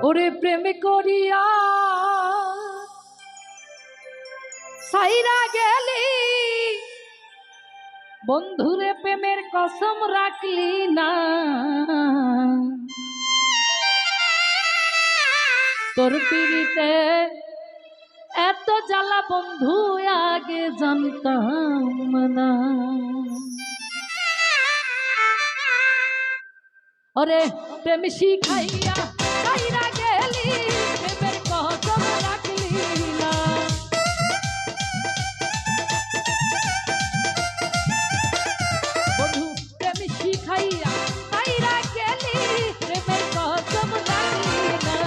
ওরে প্রেম করিয়া সাইরা গেলি বন্ধুরে প্রেমের কসম রাখলি না তোর পিড়িতে এত জ্বালা বন্ধু আগে জানতাম না ওরে প্রেম শিখাইয়া সাইরা গেলি প্রেমের কসম রাখলি না বন্ধু প্রেম শিখাইয়া সাইরা গেলি প্রেমের কসম রাখলি না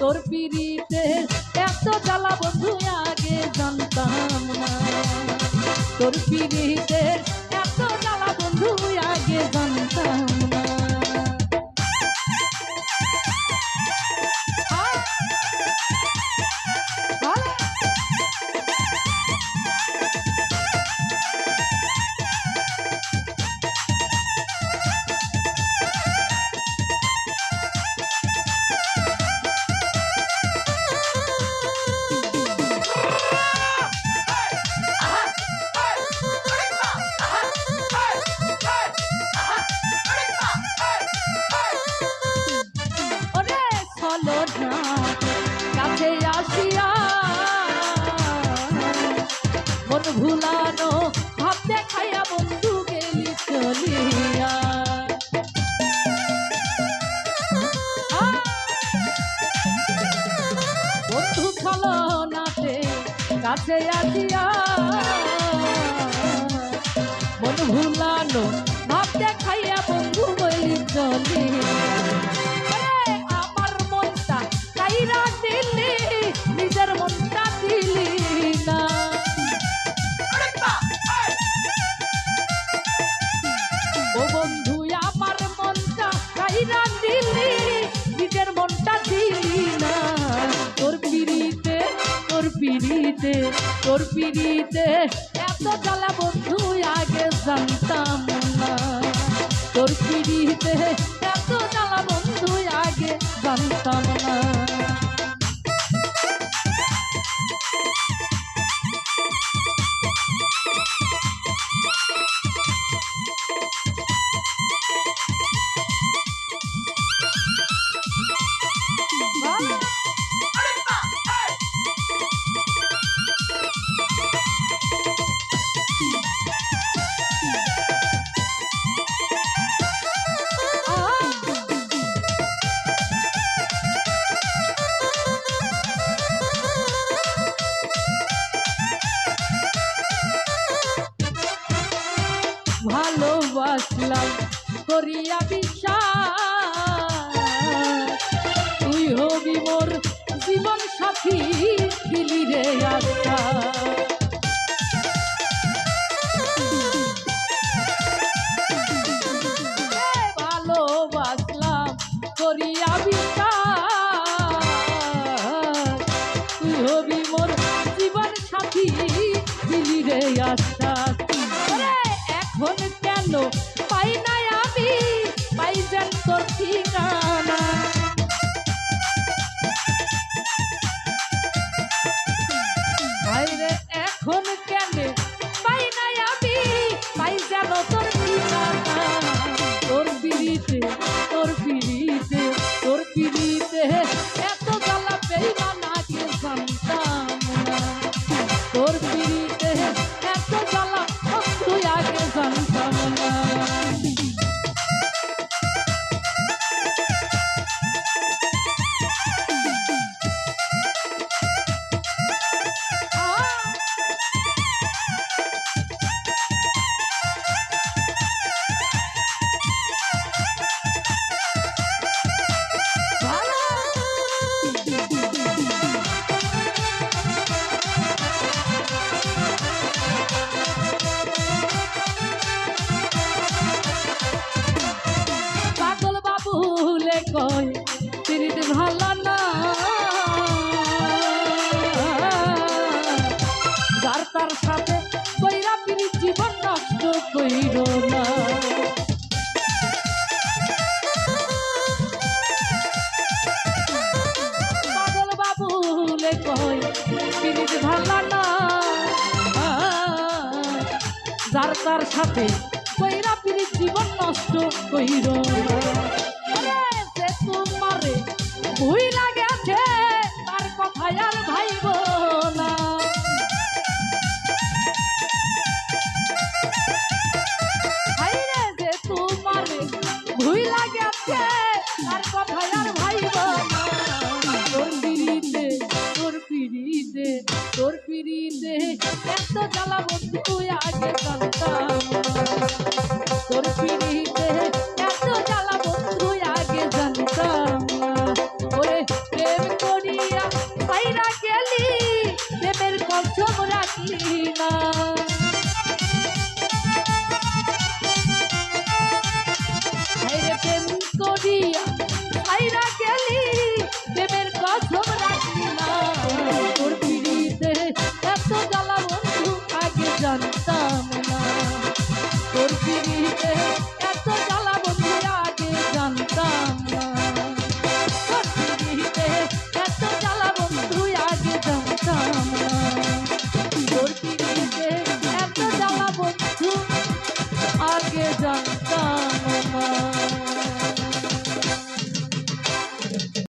তোর পিড়িতে এত জ্বালা বন্ধু আগে জানতাম না তোর পিড়িতে এত জ্বালা বন্ধু আগে জানতাম না কাছে আসিয়া মন ভুলানো ভাব দেখাইয়া বন্ধু গেলি চলিয়া বন্ধু ছলনাতে কাছে আসিয়া মন ভুলানো ভাব দেখাইয়া বন্ধু গেলি চলিয়া নিজের মনটা দিলি না ও বন্ধু আমার মনটা কাইরা দিলি নিজের মনটা দিলি না তোর পিড়িতে এত জ্বালা বন্ধু আগে জানতাম না তোর পিড়িতে এত জ্বালা বন্ধু আগে জানতাম না ভালোবাসলাম করিয়া বিশ্বাস তুই হবি মোর জীবন সাথী দিলি রে আশা ভালোবাসলাম করিয়া বিশ্বাস তুই হবি মোর জীবন সাথী দিলি রে আশা এখন কেন পাই নাই আমি পাই যেন তোর ঠিকানা ভাইরে এখন কেন পাই নাই আমি পাই যেন তোর ঠিকানা তোর পিড়িতে এত জ্বালা পেইবা নাকি জানতাম না তোর পিড়িতে এত জ্বালা তুই আগে জানতাম না কয় পিরিত ভালো না যার তার সাথে কইরা পিরিত জীবন নষ্ট কইরো না তার সাথে কইরা পিরি জীবন নষ্ট কইর যে তোমারে ভুইলা গেছে তার কথা আর ভাইব